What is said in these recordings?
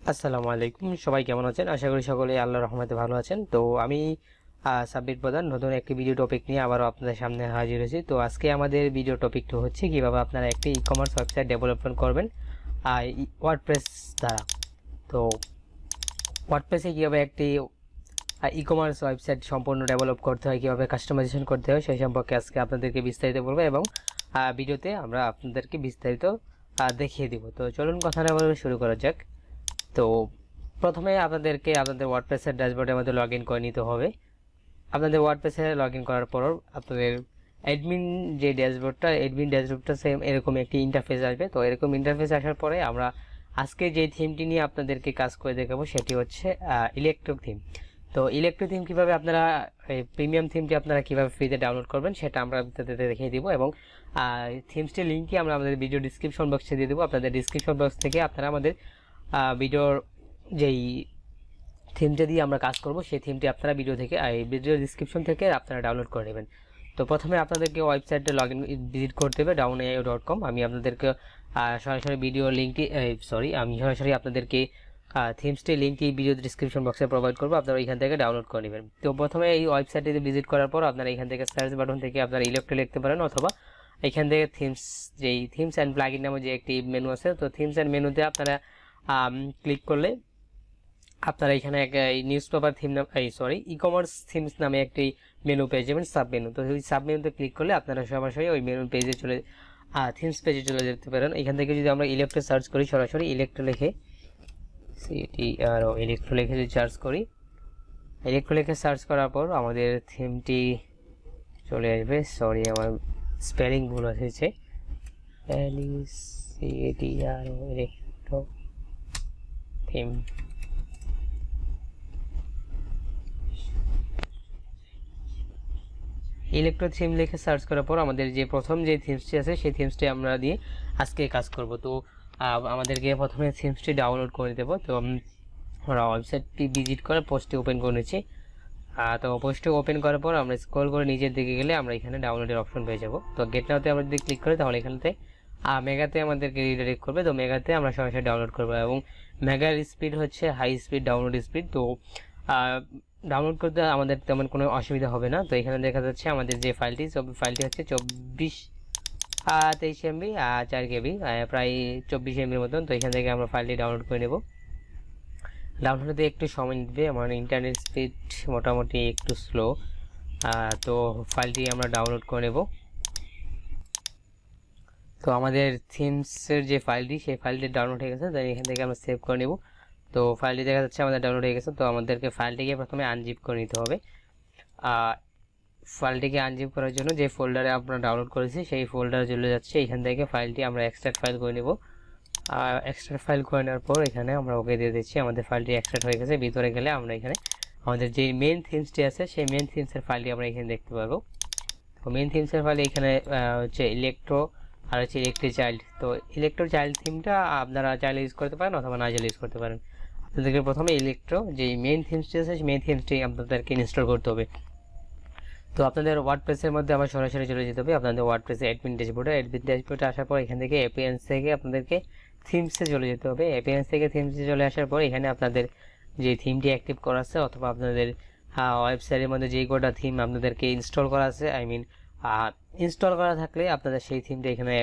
আসসালামু আলাইকুম, সবাই কেমন আছেন? আশা করি সকলেই আল্লাহর রহমতে ভালো আছেন। তো আমি সাব্বির প্রধান নতুন একটি ভিডিও টপিক নিয়ে আবারও আপনাদের সামনে হাজির হয়েছি। তো আজকে আমাদের ভিডিও টপিকটা হচ্ছে কিভাবে আপনারা একটি ই কমার্স ওয়েবসাইট ডেভেলপমেন্ট করবেন ওয়ার্ডপ্রেস দ্বারা। তো ওয়ার্ডপ্রেসে কীভাবে একটি ই কমার্স ওয়েবসাইট সম্পূর্ণ ডেভেলপ করতে হয়, কীভাবে কাস্টমাইজেশন করতে হয়, সেই সম্পর্কে আজকে আপনাদেরকে বিস্তারিত বলবো এবং ভিডিওতে আমরা আপনাদেরকে বিস্তারিত দেখিয়ে দিব। তো চলুন কথা না বলে শুরু করা যাক। তো প্রথমে আপনাদেরকে আপনাদের ওয়ার্ডপ্রেসের ড্যাশবোর্ডের মধ্যে লগ ইন করে নিতে হবে। আপনাদের ওয়ার্ডপ্রেসে লগ ইন করার পর আপনাদের অ্যাডমিন যে ড্যাশবোর্ডটা সেম এরকম একটি ইন্টারফেস আসবে। তো এরকম ইন্টারফেস আসার পরে আমরা আজকে যে থিমটি নিয়ে আপনাদেরকে কাজ করে দেখাবো সেটি হচ্ছে ইলেকট্রো থিম। তো ইলেকট্রো থিম কীভাবে আপনারা এই প্রিমিয়াম থিমটি আপনারা কীভাবে ফ্রিতে ডাউনলোড করবেন সেটা আমরা আপনাদের দেখিয়ে দিব এবং থিমসটির লিঙ্কটি আমরা আমাদের ভিডিও ডিসক্রিপশন বক্সে দিয়ে দেবো। আপনাদের ডিসক্রিপশন বক্স থেকে আপনারা আমাদের ভিডিওর যেই থিমটা দিয়ে আমরা কাজ করব সেই থিমটি আপনারা ভিডিও ডিসক্রিপশন থেকে আপনারা ডাউনলোড করে নেবেন। তো প্রথমে আপনাদেরকে ওয়েবসাইটে লগ ইন ভিজিট করতে হবে downaio.com। আমি আপনাদেরকে সরাসরি ভিডিও লিঙ্কটি আমি সরাসরি আপনাদেরকে থিমসটির লিঙ্কটি ভিডিও ডিসক্রিপশন বক্সে প্রোভাইড করবো, আপনারা এখান থেকে ডাউনলোড করে নেবেন। তো প্রথমে এই ওয়েবসাইটটিতে ভিজিট করার পর আপনারা এখান থেকে সার্চ বাটন থেকে আপনারা ইলেকট্রো লিখতে পারেন, অথবা এখান থেকে থিমস অ্যান্ড প্লাগইন নামে যে একটি মেনু আছে, তো থিমস অ্যান্ড মেনুতে আপনারা ক্লিক করলে আপনারা এখানে নিউজ পেপার থিম নাম ই কমার্স থিমস নামে একটি মেনু পেয়ে যাবেন, সাব মেনু। তো ওই সাব মেনুতে ক্লিক করলে আপনারা সরাসরি ওই মেনু পেজে থিমস পেজে চলে যেতে পারেন। এখান থেকে যদি আমরা ইলেকট্রো সার্চ করি, সরাসরি ইলেকট্রো লিখে যদি ইলেকট্রো লিখে সার্চ করার পর আমাদের থিমটি চলে আসবে। আমার স্পেলিং ভুল এসেছে। Electro theme. ইলেকট্রো থিম লিখে সার্চ করার পর আমাদের যে প্রথম যে থিমসটি আছে সেই থিমসটি আমরা দিয়ে আজকে কাজ করব। তো আমাদেরকে প্রথমে থিমসটি ডাউনলোড করে দেবো। তো আমরা ওয়েবসাইটটি ভিজিট করে পোস্টটি ওপেন করে নিচ্ছি। তো পোস্টটি ওপেন করার পর আমরা স্ক্রল করে নিচের দিকে গেলে আমরা এখানে ডাউনলোডের অপশন পেয়ে যাব। তো গেট নাওতে আমরা যদি ক্লিক করি তাহলে এখানতে মেগাতে আমাদেরকে রিডাইরেক্ট করবে। তো মেগাতে আমরা সরাসরি ডাউনলোড করবো এবং মেগার স্পিড হচ্ছে হাই স্পিড ডাউনলোড স্পিড। তো ডাউনলোড করতে আমাদের তেমন কোনো অসুবিধা হবে না। তো এখানে দেখা যাচ্ছে আমাদের যে ফাইলটি হচ্ছে 23 MB 4 KB, প্রায় 24 MBর মতন। তো এখান থেকে আমরা ফাইলটি ডাউনলোড করে নেব। ডাউনলোড হতে একটু সময় নেবে, আমার ইন্টারনেট স্পিড মোটামুটি একটু স্লো। তো ফাইলটি আমরা ডাউনলোড করে নেব। তো আমাদের থিমসের যে ফাইলটি সেই ফাইলটি ডাউনলোড হয়ে গেছে। তাই এখান থেকে আমরা সেভ করে নেব। তো ফাইলটি দেখা যাচ্ছে আমাদের ডাউনলোড হয়ে গেছে। তো আমাদেরকে ফাইলটিকে প্রথমে আনজিপ করে নিতে হবে। ফাইলটিকে আনজিপ করার জন্য যে ফোল্ডারে আমরা ডাউনলোড করেছি সেই ফোল্ডারে চলে যাচ্ছে। এখান থেকে ফাইলটি আমরা এক্সট্রাক্ট ফাইল করে নেব। এক্সট্রাক্ট ফাইল করে নেওয়ার পর এখানে আমরা ওকে দিয়ে দিচ্ছি। আমাদের ফাইলটি এক্সট্রাক্ট হয়ে গেছে। ভিতরে গেলে আমরা এখানে আমাদের যে মেন থিমসটি আছে সেই মেন থিমসের ফাইলটি আমরা এখানে দেখতে পারবো। তো মেন থিমসের ফাইলে এখানে হচ্ছে ইলেকট্রো আর হচ্ছে ইলেকট্রি চাইল্ড। তো ইলেকট্রো চাইল্ড থিমটা আপনারা চাইলে ইউজ করতে পারেন অথবা না চাইলে ইউজ করতে পারেন। আপনাদেরকে প্রথমে ইলেকট্রো যে মেইন থিমসটি আছে সেই মেইন থিমসটি আপনাদেরকে ইনস্টল করতে হবে। তো আপনাদের ওয়ার্ডপ্রেসের মধ্যে আবার সরাসরি চলে যেতে হবে আপনাদের ওয়ার্ডপ্রেসে অ্যাডমিন ড্যাশবোর্ডে আসার পর এখান থেকে অ্যাপিয়ারেন্স থেকে আপনাদেরকে থিমসে চলে যেতে হবে। অ্যাপিয়ারেন্স থেকে থিমসে চলে আসার পর এখানে আপনাদের যে থিমটি অ্যাক্টিভ করা আছে অথবা আপনাদের ওয়েবসাইটের মধ্যে যেই কটা থিম আপনাদেরকে ইনস্টল করা আছে, ইনস্টল করা থাকলে আপনাদের সেই থিমটা এখানে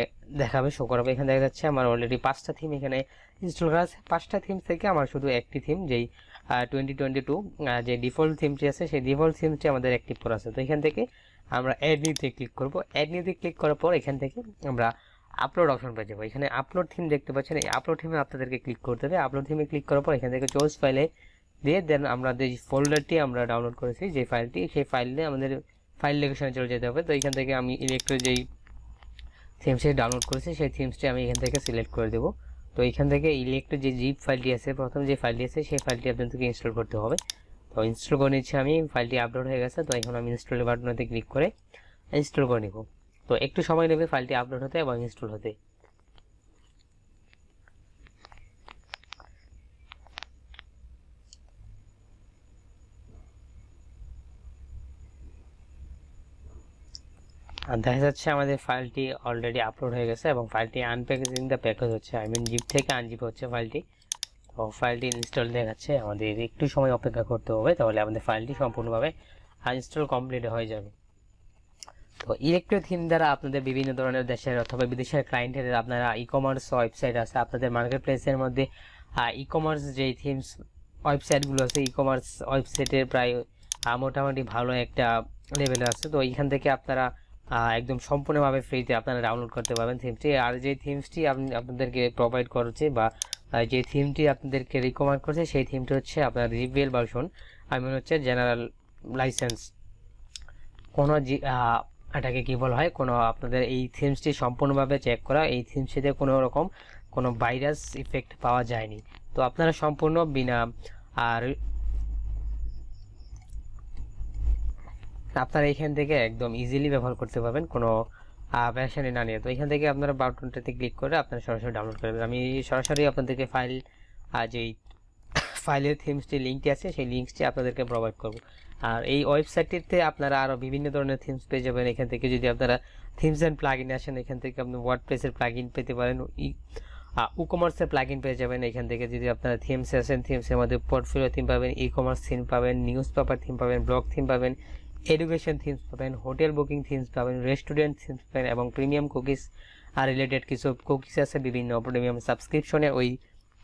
দেখাবে, শো করাবে। এখানে দেখা যাচ্ছে আমার অলরেডি 5টা থিম এখানে ইনস্টল করা আছে। 5টা থিম থেকে আমার শুধু একটি থিম যেই 2022 যে ডিফল্ট থিমটি আছে সেই ডিফল্ট থিমটি আমাদের অ্যাক্টিভ করা আছে। তো এখান থেকে আমরা অ্যাড নিউতে ক্লিক করব। অ্যাড নিউতে ক্লিক করার পর এখান থেকে আমরা আপলোড অপশন পেয়ে যাবো। এখানে আপলোড থিম দেখতে পাচ্ছেন, এই আপলোড থিমে আপনাদেরকে ক্লিক করতে হবে। আপলোড থিমে ক্লিক করার পর এখান থেকে চয়েস ফাইলে দিয়ে দেন আমরা যে ফোল্ডারটি আমরা ডাউনলোড করেছি যে ফাইলটি, সেই ফাইলে আমাদের ফাইল লোকেশনে চলে যেতে হবে। তো এখান থেকে আমি ইলেকট্রো যেই থিমসটি ডাউনলোড করেছি সেই থিমসটি আমি এখান থেকে সিলেক্ট করে দেবো। তো এখান থেকে ইলেকট্রো যে জিপ ফাইলটি আছে, প্রথম যে ফাইলটি আছে সেই ফাইলটি আপনাদেরকে ইনস্টল করতে হবে। তো ইনস্টল করে নিচ্ছি আমি। ফাইলটি আপলোড হয়ে গেছে। তো এখন আমি ইনস্টল বাটনতে ক্লিক করে ইনস্টল করে নিব। তো একটু সময় নেবে ফাইলটি আপলোড হতে এবং ইনস্টল হতে। আর দেখা যাচ্ছে আমাদের ফাইলটি অলরেডি আপলোড হয়ে গেছে এবং ফাইলটি আনপ্যাকেজিং দ্য প্যাকেজ হচ্ছে, জিপ থেকে আনজিপ হচ্ছে ফাইলটি। তো ফাইলটি ইনস্টল দেখাচ্ছে, আমাদের একটু সময় অপেক্ষা করতে হবে, তাহলে আমাদের ফাইলটি সম্পূর্ণভাবে ইনস্টল কমপ্লিট হয়ে যাবে। তো ইলেকট্রো থিম দ্বারা আপনাদের বিভিন্ন ধরনের দেশের অথবা বিদেশের ক্লায়েন্টের আপনারা ই কমার্স ওয়েবসাইট আছে আপনাদের মার্কেট প্লেসের মধ্যে, ই কমার্স যেই থিমস ওয়েবসাইটগুলো আছে ই কমার্স ওয়েবসাইটের প্রায় মোটামুটি ভালো একটা লেভেলে আছে। তো এইখান থেকে আপনারা একদম সম্পূর্ণভাবে ফ্রিতে আপনারা ডাউনলোড করতে পারবেন থিমটি। আর যে থিমসটি আপনাদেরকে প্রোভাইড করছে বা যে থিমটি আপনাদেরকে রিকমেন্ড করছে সেই থিমটি হচ্ছে আপনার রিভিল ভার্সন, আমি মনে হচ্ছে জেনারেল লাইসেন্স। কোনো এটাকে কি বলা হয়, কোনো আপনাদের এই থিমসটি সম্পূর্ণভাবে চেক করা, এই থিমসটিতে কোনো রকম কোনো ভাইরাস ইফেক্ট পাওয়া যায়নি। তো আপনারা সম্পূর্ণ বিনা আর আপনারা এখান থেকে একদম ইজিলি ব্যবহার করতে পারবেন কোনো প্যারেশানি না নিয়ে। তো এখান থেকে আপনারা বাটনটাতে ক্লিক করে আপনারা সরাসরি ডাউনলোড করবেন। আমি সরাসরি আপনাদেরকে যেই ফাইলের থিমসটি লিঙ্কটি আছে সেই লিঙ্কটি আপনাদেরকে প্রোভাইড করব। আর এই ওয়েবসাইটটিতে আপনারা আরও বিভিন্ন ধরনের থিমস পেয়ে যাবেন। এখান থেকে যদি আপনারা থিমস অ্যান্ড প্লাগইন আসেন, এখান থেকে আপনি ওয়ার্ডপ্রেসের প্লাগইন পেতে পারেন, ই কমার্সের প্লাগইন পেয়ে যাবেন। এখান থেকে যদি আপনারা থিমস আসেন, থিমসের মধ্যে পোর্টফোলিও থিম পাবেন, ই কমার্স থিম পাবেন, নিউজ পেপার থিম পাবেন, ব্লগ থিম পাবেন, এডুকেশন থিমস পাবেন, হোটেল বুকিং থিমস পাবেন, রেস্টুরেন্ট থিমস পাবেন এবং প্রিমিয়াম কুকিজ আর রিলেটেড কিছু কুকিজ আছে বিভিন্ন প্রিমিয়াম সাবস্ক্রিপশনে। ওই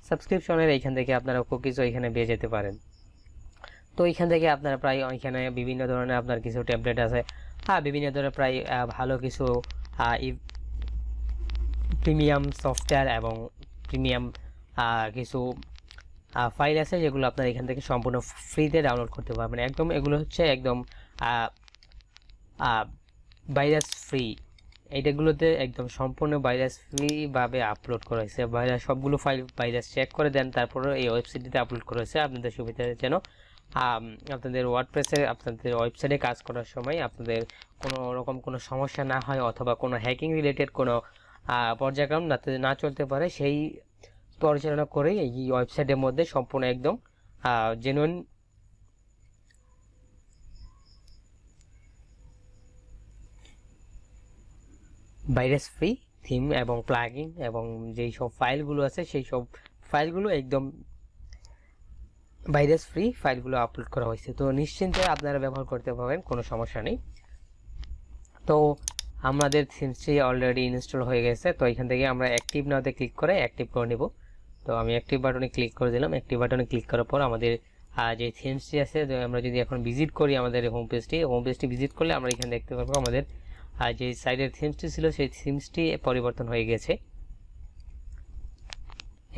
সাবস্ক্রিপশনের এইখান থেকে আপনারা কুকিজও এখানে পেয়ে যেতে পারেন। তো এইখান থেকে আপনারা প্রায় এখানে বিভিন্ন ধরনের আপনার কিছু ট্যাবলেট আছে, বিভিন্ন ধরনের প্রায় ভালো কিছু প্রিমিয়াম সফটওয়্যার এবং প্রিমিয়াম কিছু ফাইল আছে যেগুলো আপনারা এখান থেকে সম্পূর্ণ ফ্রিতে ডাউনলোড করতে পারবেন। একদম এগুলো হচ্ছে একদম ভাইরাস ফ্রি, এইটাগুলোতে একদম সম্পূর্ণ ভাইরাস ফ্রিভাবে আপলোড করা হয়েছে। ভাইরাস সবগুলো ফাইল ভাইরাস চেক করে দেন, তারপরে এই ওয়েবসাইটটিতে আপলোড করা হয়েছে আপনাদের সুবিধার যেন আপনাদের ওয়ার্ডপ্রেসে আপনাদের ওয়েবসাইটে কাজ করার সময় আপনাদের কোনো রকম কোনো সমস্যা না হয় অথবা কোনো হ্যাকিং রিলেটেড কোনো পর্যায়ক্রম না চলতে পারে, সেই পরিচালনা করে এই ওয়েবসাইটের মধ্যে সম্পূর্ণ একদম জেনুইন ভাইরাস ফ্রি থিম এবং প্লাগইন এবং যেই সব ফাইলগুলো আছে সেই সব ফাইলগুলো একদম ভাইরাস ফ্রি ফাইলগুলো আপলোড করা হয়েছে। তো নিশ্চিন্তে আপনারা ব্যবহার করতে পারবেন, কোনো সমস্যা নেই। তো আমাদের থিমসটি অলরেডি ইনস্টল হয়ে গেছে। তো এখান থেকে আমরা অ্যাক্টিভ নাওতে ক্লিক করে অ্যাক্টিভ করে নেব। তো আমি অ্যাক্টিভ বাটনে ক্লিক করে দিলাম। অ্যাক্টিভ বাটনে ক্লিক করার পর আমাদের যে থিমসটি আছে, আমরা যদি এখন ভিজিট করি আমাদের হোম পেজটি ভিজিট করলে আমরা এখানে দেখতে পাবো আমাদের যে সাইডের থিমসটি ছিল সেই থিমসটি পরিবর্তন হয়ে গেছে।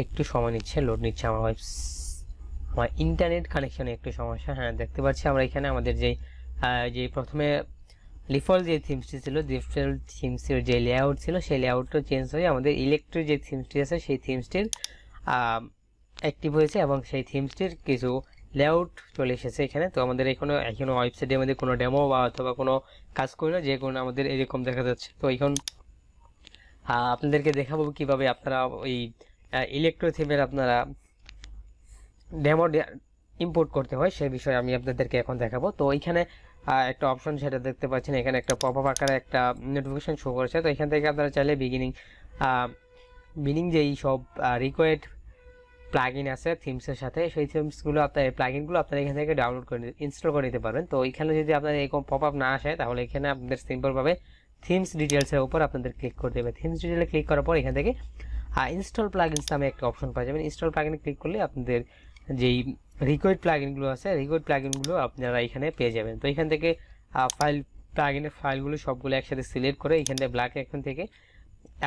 একটু সময় নিচ্ছে, লোড নিচ্ছে, আমার ইন্টারনেট কানেকশনে একটু সমস্যা। হ্যাঁ, দেখতে পাচ্ছি আমরা এখানে আমাদের যে প্রথমে ডিফল্ট যে থিমসটি ছিল, ডিফল্ট থিমসের যে লেআউট ছিল সেই লেআউটটা চেঞ্জ হয়ে আমাদের ইলেকট্রিক যে থিমসটি আছে সেই থিমসটির অ্যাক্টিভ হয়েছে এবং সেই থিমসটির কিছু লেআউট চলে এসেছে এখানে। তো আমাদের এখনো ওয়েবসাইটের মধ্যে কোনো ডেমো বা অথবা কোনো কাজ করি না, যে কোনো আমাদের এরকম দেখা যাচ্ছে। তো এখন আপনাদেরকে দেখাবো কিভাবে আপনারা ওই ইলেকট্রো থিমের আপনারা ডেমো ইম্পোর্ট করতে হয় সেই বিষয়ে আমি আপনাদেরকে এখন দেখাবো। তো এখানে একটা অপশন সেটা দেখতে পাচ্ছেন, এখানে একটা পপআপ আকারে একটা নোটিফিকেশন শো করেছে। তো এখান থেকে আপনারা চাইলে বিগিনিং যেই সব রিকোয়ার্ড প্লাগইন আছে থিমসের সাথে সেই থিমসগুলো আপনার প্লাগইনগুলো আপনারা এখান থেকে ডাউনলোড করে ইনস্টল করে নিতে পারবেন। তো এখানে যদি আপনার এরকম পপআপ না আসে তাহলে এখানে আপনাদের সিম্পলভাবে থিমস ডিটেলসের উপর আপনাদের ক্লিক করতে হবে। থিমস ডিটেলে ক্লিক করার পর এখান থেকে ইনস্টল প্লাগইনস নামে একটা অপশন পাওয়া যাবেন। ইনস্টল প্লাগইনে ক্লিক করলে আপনাদের যেই রিকোয়ার্ড প্লাগইনগুলো আছে রিকোয়ার্ড প্লাগইনগুলো আপনারা এখানে পেয়ে যাবেন। তো এখান থেকে প্লাগইনের ফাইলগুলো সবগুলো একসাথে সিলেক্ট করে এখান থেকে ব্ল্যাক এখান থেকে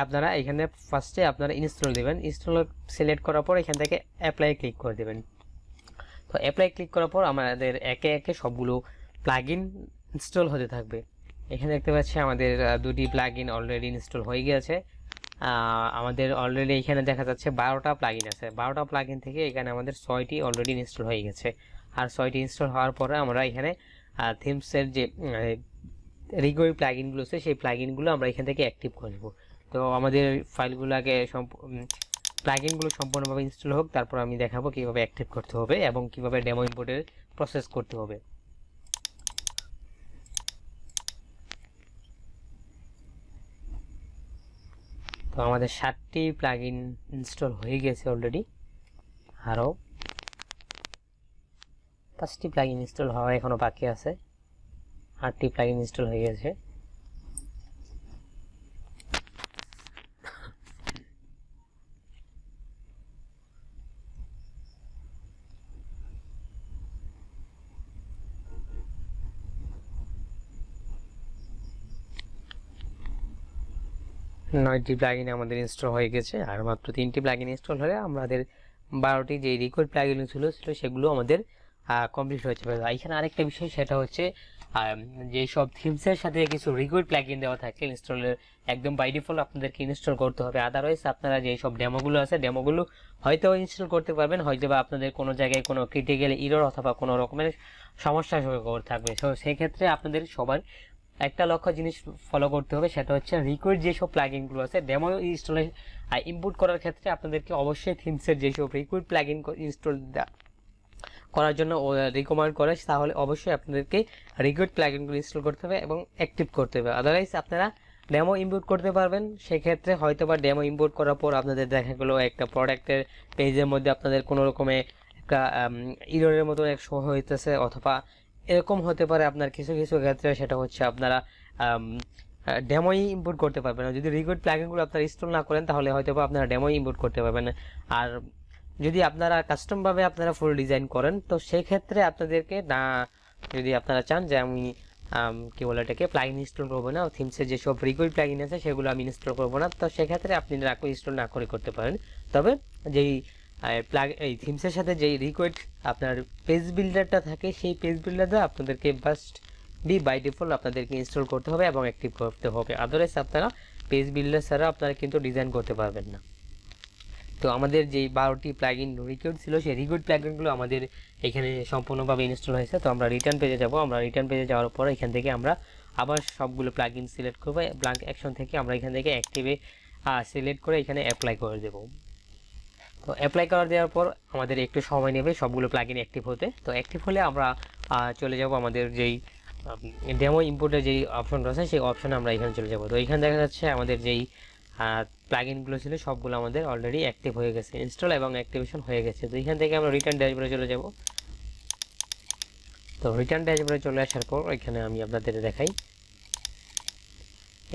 আপনারা এখানে ফার্স্টে আপনারা ইনস্টল দেবেন। ইনস্টল সিলেক্ট করার পর এখান থেকে অ্যাপ্লাই ক্লিক করে দেবেন। তো অ্যাপ্লাই ক্লিক করার পর আমাদের একে একে সবগুলো প্লাগইন ইনস্টল হতে থাকবে। এখানে দেখতে পাচ্ছি আমাদের দুটি প্লাগইন অলরেডি ইনস্টল হয়ে গেছে। আমাদের অলরেডি এখানে দেখা যাচ্ছে 12টা প্লাগইন আছে। 12টা প্লাগইন থেকে এখানে আমাদের 6টি অলরেডি ইনস্টল হয়ে গেছে। আর 6টি ইনস্টল হওয়ার পরে আমরা এখানে থিমসের যে রিকোয়ার্ড প্লাগইনগুলো আছে সেই প্লাগইনগুলো আমরা এখান থেকে অ্যাক্টিভ করে নেব। তো আমাদের ফাইলগুলোকে প্লাগইনগুলো সম্পূর্ণভাবে ইনস্টল হোক, তারপর আমি দেখাবো কিভাবে অ্যাক্টিভ করতে হবে এবং কিভাবে ডেমো ইম্পোর্টের প্রসেস করতে হবে। তো আমাদের 7টি প্লাগইন ইনস্টল হয়ে গেছে অলরেডি। আরও 5টি প্লাগইন ইনস্টল হওয়া এখনও বাকি আছে। 8টি প্লাগইন ইনস্টল হয়ে গেছে। নয়টি প্লাগইন আমাদের ইনস্টল হয়ে গেছে, আর মাত্র 3টি প্লাগইন ইনস্টল হলে আমাদের 12টি যে রিকোয়ার্ড প্লাগইন ছিল সেগুলো আমাদের কমপ্লিট হয়ে যাবে। এখানে আরেকটা বিষয়, সেটা হচ্ছে যে সব থিমসের সাথে কিছু রিকোয়ার্ড প্লাগইন দেওয়া থাকে ইনস্টলের একদম বাই ডিফল্ট আপনাদেরকে ইনস্টল করতে হবে। আদারওয়াইজ আপনারা যে সব ডেমোগুলো আছে ডেমোগুলো হয়তো ইনস্টল করতে পারবেন, হয়তো বা আপনাদের কোনো জায়গায় কোনো ক্রিটিক্যাল এরর অথবা কোনো রকমের সমস্যা থাকবে। তো সেই ক্ষেত্রে আপনাদের সবার একটা লক্ষ্য জিনিস ফলো করতে হবে, সেটা হচ্ছে রিকোয়ার্ড যেসব প্লাগইনগুলো আছে ডেমো ইনস্টলে ইনপুট করার ক্ষেত্রে আপনাদেরকে অবশ্যই থিমসের যেসব রিকোয়ার্ড প্লাগইন ইনস্টল করার জন্য রিকমেন্ড করে, তাহলে অবশ্যই আপনাদেরকে রিকোয়ার্ড প্লাগইনগুলো ইনস্টল করতে হবে এবং অ্যাক্টিভ করতে হবে। আদারওয়াইজ আপনারা ডেমো ইম্পোর্ট করতে পারবেন, সেক্ষেত্রে হয়তো বা ডেমো ইম্পোর্ট করার পর আপনাদের দেখা গেলো একটা প্রোডাক্টের পেজের মধ্যে আপনাদের কোনো রকমে একটা ইররের মতো এক শো হইতেছে, অথবা এরকম হতে পারে আপনার কিছু কিছু ক্ষেত্রে সেটা হচ্ছে আপনারা ডেমোই ইম্পোর্ট করতে পারবেন না। যদি রিকোয়ার্ড প্লাগইনগুলো আপনারা ইনস্টল না করেন তাহলে হয়তো বা আপনারা ডেমোই ইম্পোর্ট করতে পারবেন না। আর যদি আপনারা কাস্টমভাবে আপনারা ফুল ডিজাইন করেন তো সেই ক্ষেত্রে আপনাদেরকে না, যদি আপনারা চান যে আমি কি বলে এটাকে প্লাগইন ইনস্টল করবো না, থিমসের যেসব রিকোয়ার্ড প্লাগইন আছে সেগুলো আমি ইনস্টল করবো না, তো সেক্ষেত্রে আপনি ইনস্টল না করে করতে পারেন। তবে যেই এই থিমসের সাথে যেই রিকোয়ার্ড আপনার পেজ বিল্ডারটা থাকে সেই পেজ বিল্ডারটা আপনাদেরকে ফার্স্ট বাই ডিফল্ট আপনাদেরকে ইনস্টল করতে হবে এবং অ্যাক্টিভ করতে হবে। আদারওয়াইজ আপনারা পেজ বিল্ডার ছাড়া আপনারা কিন্তু ডিজাইন করতে পারবেন না। তো আমাদের যেই 12টি প্লাগইন রিকোয়ার্ড ছিল সেই রিকোয়ার্ড প্লাগইনগুলো আমাদের এখানে সম্পূর্ণভাবে ইনস্টল হয়েছে। তো আমরা রিটার্ন পেজে যাব। আমরা রিটার্ন পেজে যাওয়ার পর এখান থেকে আমরা আবার সবগুলো প্লাগইন সিলেক্ট করব। ব্ল্যাঙ্ক অ্যাকশন থেকে আমরা এখান থেকে অ্যাক্টিভে সিলেক্ট করে এখানে অ্যাপ্লাই করে দেব। তো অ্যাপ্লাই করে দেওয়ার পর আমাদের একটু সময় নেবে সবগুলো প্লাগইন অ্যাক্টিভ হতে। তো অ্যাক্টিভ হলে আমরা চলে যাব আমাদের যেই ডেমো ইম্পোর্টের যেই অপশন রয়েছে সেই অপশনে আমরা এখানে চলে যাব। তো এখানে দেখা যাচ্ছে আমাদের যেই প্লাগইনগুলো ছিল সবগুলো আমাদের অলরেডি অ্যাক্টিভ হয়ে গেছে, ইনস্টল এবং অ্যাক্টিভেশন হয়ে গেছে। তো এখান থেকে আমরা রিটার্ন ড্যাশবোর্ডে চলে যাব। তো রিটার্ন ড্যাশবোর্ডে চলে আসার পর এখানে আমি আপনাদের দেখাই,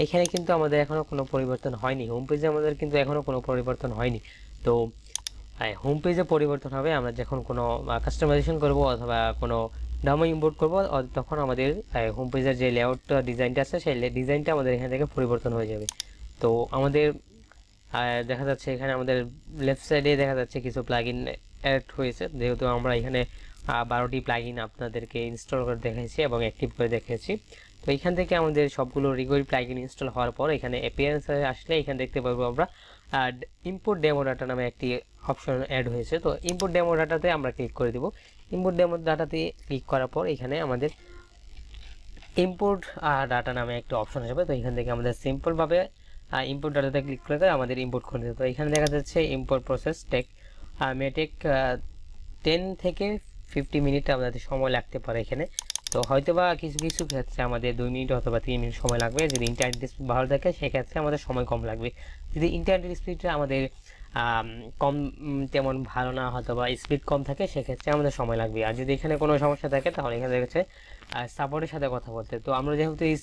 এখানে কিন্তু আমাদের এখনো কোনো পরিবর্তন হয়নি। হোম পেজে আমাদের কিন্তু এখনো কোনো পরিবর্তন হয়নি। তো হোম পেজে পরিবর্তন হবে আমরা যখন কোনো কাস্টমাইজেশন করব অথবা কোনো ডেমো ইম্পোর্ট করব, তখন আমাদের হোম পেজের যে লেআউট ডিজাইনটা আছে সেই ডিজাইনটা আমাদের এখান থেকে পরিবর্তন হয়ে যাবে। তো আমাদের দেখা যাচ্ছে এখানে আমাদের লেফট সাইডে দেখা যাচ্ছে কিছু প্লাগইন অ্যাড হয়েছে, যেহেতু আমরা এখানে 12টি প্লাগইন আপনাদেরকে ইনস্টল করে দেখাইছি এবং অ্যাক্টিভ করে দেখিয়েছি। তো এখান থেকে আমাদের সবগুলো রিকোয়ার্ড প্লাগইন ইনস্টল হওয়ার পর এখানে অ্যাপিয়ারেন্স আসলে এখানে দেখতে পারবো আমরা ইম্পোর্ট ডেমো ডাটা নামে একটি অপশন অ্যাড হয়েছে। তো ইম্পোর্ট ডেমো ডাটাতে আমরা ক্লিক করে দেব। ইম্পোর্ট ডেমো ডাটাতে ক্লিক করার পর এখানে আমাদের ইম্পোর্ট ডাটা নামে একটা অপশন আসবে। তো এখান থেকে আমাদের সিম্পলভাবে ইম্পোর্ট ডাটাতে ক্লিক করে আমাদের ইম্পোর্ট করে দেবে। তো এখানে দেখা যাচ্ছে ইম্পোর্ট প্রসেস মেটেক 10 থেকে 50 মিনিট আমাদের সময় লাগতে পারে এখানে। তো হয়তো বা কিছু কিছু ক্ষেত্রে আমাদের 2 মিনিট অথবা 3 মিনিট সময় লাগবে। যদি ইন্টারনেট স্পিড ভালো থাকে সেক্ষেত্রে আমাদের সময় কম লাগবে। যদি ইন্টারনেট স্পিডটা আমাদের কম তেমন ভালো না হয়তো বা স্পিড কম থাকে সেক্ষেত্রে আমাদের সময় লাগবে। আর যদি এখানে কোনো সমস্যা থাকে তাহলে এখানে দেখা যাচ্ছে সাপোর্টের সাথে কথা বলতে। তো আমরা যেহেতু এই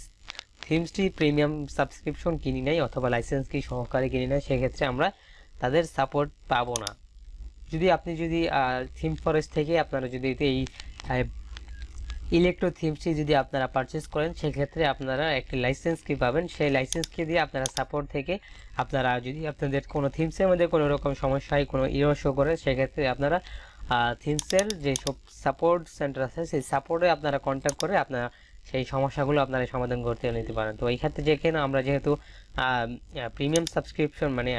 থিমসটি প্রিমিয়াম সাবস্ক্রিপশন কিনি নাই অথবা লাইসেন্স কি সহকারে কিনি নাই, সেক্ষেত্রে আমরা তাদের সাপোর্ট পাবো না। আপনি যদি থিম ফরেস্ট থেকে আপনারা যদি এই ইলেকট্রো থিমসটি যদি আপনারা পারচেস করেন সেক্ষেত্রে আপনারা একটি লাইসেন্স কি পাবেন। সেই লাইসেন্স কি দিয়ে আপনারা সাপোর্ট থেকে আপনারা যদি আপনাদের কোনো থিমসের মধ্যে কোনো রকম সমস্যায় কোনো ইরর শো করে সেক্ষেত্রে আপনারা থিমসের যে সব সাপোর্ট সেন্টার আছে সেই সাপোর্টে আপনারা কন্ট্যাক্ট করে আপনারা সেই সমস্যাগুলো আপনারা সমাধান করতে নিতে পারেন। তো এই ক্ষেত্রে যেখানে আমরা যেহেতু প্রিমিয়াম সাবস্ক্রিপশন মানে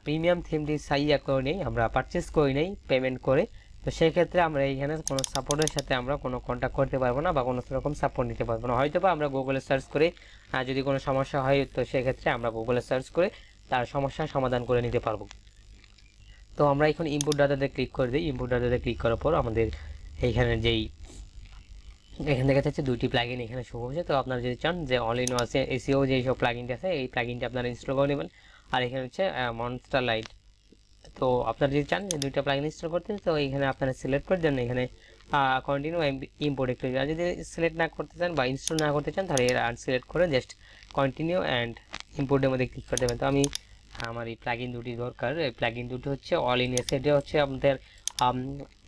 প্রিমিয়াম থিমটি করে নেই, আমরা পারচেস করি নেই পেমেন্ট করে, তো সেই ক্ষেত্রে আমরা এইখানে কোনো সাপোর্টের সাথে আমরা কোনো কন্ট্যাক্ট করতে পারবো না বা কোনো রকম সাপোর্ট নিতে পারবো না। হয়তো বা আমরা গুগলে সার্চ করে যদি কোনো সমস্যা হয় তো সেক্ষেত্রে আমরা গুগলে সার্চ করে তার সমস্যার সমাধান করে নিতে পারবো। তো আমরা এখন ইনপুট ডাটাতে ক্লিক করে দিই। ইনপুট ডাটাতে ক্লিক করার পর আমাদের এইখানে এখানে দেখা যাচ্ছে 2টি প্লাগইন এখানে শো হয়েছে। তো আপনারা যদি চান যে অল ইন আছে এসইও যে সব প্লাগইনটা আছে এই প্লাগইনটা আপনারা ইনস্টল করে নেবেন। আর এখানে হচ্ছে মনস্টার লাইট তো আপনারা যদি চান যে দুইটা প্লাগইন ইনস্টল করতে, তো এখানে আপনারা সিলেক্ট করে দেন এখানে কন্টিনিউ ইম্পোর্ট একটু। আর যদি সিলেক্ট না করতে চান বা ইনস্টল না করতে চান তাহলে এর আনসিলেক্ট করে জাস্ট কন্টিনিউ অ্যান্ড ইম্পোর্টের মধ্যে ক্লিক করে দেবেন। তো আমি আমার এই প্লাগইন দুটি দরকার। এই প্লাগইন দুটি হচ্ছে অল ইন এস, এটা হচ্ছে আপনাদের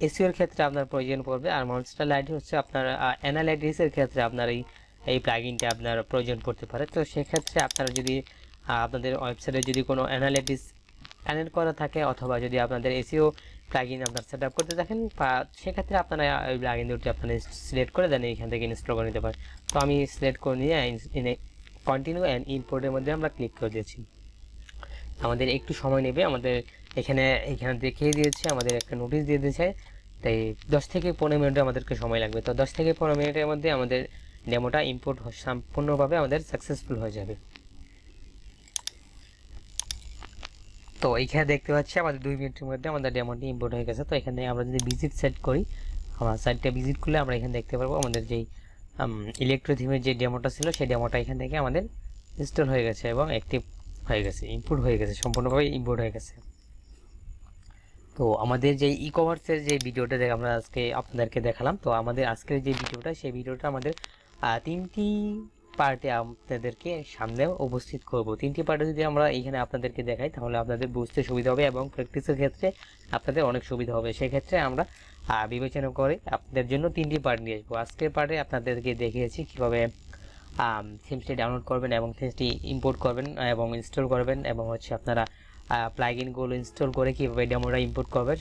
এসইওর ক্ষেত্রে আপনার প্রয়োজন পড়বে, আর মনস্টার লাইট হচ্ছে আপনার অ্যানালাইটিক্সের ক্ষেত্রে আপনার এই প্লাগইনটা আপনার প্রয়োজন পড়তে পারে। তো সেক্ষেত্রে আপনারা যদি আপনাদের ওয়েবসাইটে যদি কোনো অ্যানালাইটিক্স কানেক্ট করা থাকে অথবা যদি আপনাদের এসইও প্লাগইন আপনার সেট আপ করতে থাকেন, বা সেক্ষেত্রে আপনারা ওই প্লাগইন দুটি আপনারা সিলেক্ট করে দেন, এখান থেকে ইনস্টল করে নিতে পারেন। তো আমি সিলেক্ট করে নিয়ে কন্টিনিউ অ্যান্ড ইম্পোর্টের মধ্যে আমরা ক্লিক করে দিয়েছি। আমাদের একটু সময় নেবে, আমাদের এখানে দেখিয়ে দিয়েছে, আমাদের একটা নোটিশ দিয়ে দিয়েছে, তাই 10 থেকে 15 মিনিটে আমাদেরকে সময় লাগবে। তো 10 থেকে 15 মিনিটের মধ্যে আমাদের ডেমোটা ইম্পোর্ট সম্পূর্ণভাবে আমাদের সাকসেসফুল হয়ে যাবে। তো এইখানে দেখতে পাচ্ছি আমাদের 2 মিনিটের মধ্যে আমাদের ডেমোটি ইম্পোর্ট হয়ে গেছে। তো এখানে আমরা যদি ভিজিট সেট করি, আমার সাইটটা ভিজিট করলে আমরা এখানে দেখতে পারবো আমাদের যেই ইলেকট্রো থিমের যে ডেমোটা ছিল সেই ডেমোটা এখান থেকে আমাদের ইনস্টল হয়ে গেছে এবং অ্যাক্টিভ হয়ে গেছে, ইম্পোর্ট হয়ে গেছে, সম্পূর্ণভাবে ইম্পোর্ট হয়ে গেছে। তো আমাদের যে ই কমার্সের যে ভিডিওটা আমরা আজকে আপনাদেরকে দেখালাম, তো আমাদের আজকের যে ভিডিওটা সেই ভিডিওটা আমাদের 3টি পার্টে আপনাদেরকে সামনে উপস্থিত করব। 3টি পার্টে যদি আমরা এখানে আপনাদেরকে দেখাই তাহলে আপনাদের বুঝতে সুবিধা হবে এবং প্র্যাকটিসের ক্ষেত্রে আপনাদের অনেক সুবিধা হবে। সেক্ষেত্রে আমরা বিবেচনা করে আপনাদের জন্য 3টি পার্ট নিয়ে আসবো। আজকের পার্টে আপনাদেরকে দেখিয়েছি কীভাবে থিমসটি ডাউনলোড করবেন এবং থিমসটি ইম্পোর্ট করবেন এবং ইনস্টল করবেন, এবং হচ্ছে আপনারা প্লাগইনগুলো ইনস্টল করে কীভাবে ডেমোটা ইম্পোর্ট করবেন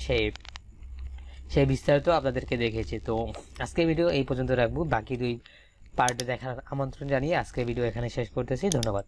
সেই বিস্তারিত আপনাদেরকে দেখিয়েছি। তো আজকের ভিডিও এই পর্যন্ত রাখবো, বাকি 2 পার্টে দেখার আমন্ত্রণ জানিয়ে আজকের ভিডিও এখানে শেষ করতেছি। ধন্যবাদ।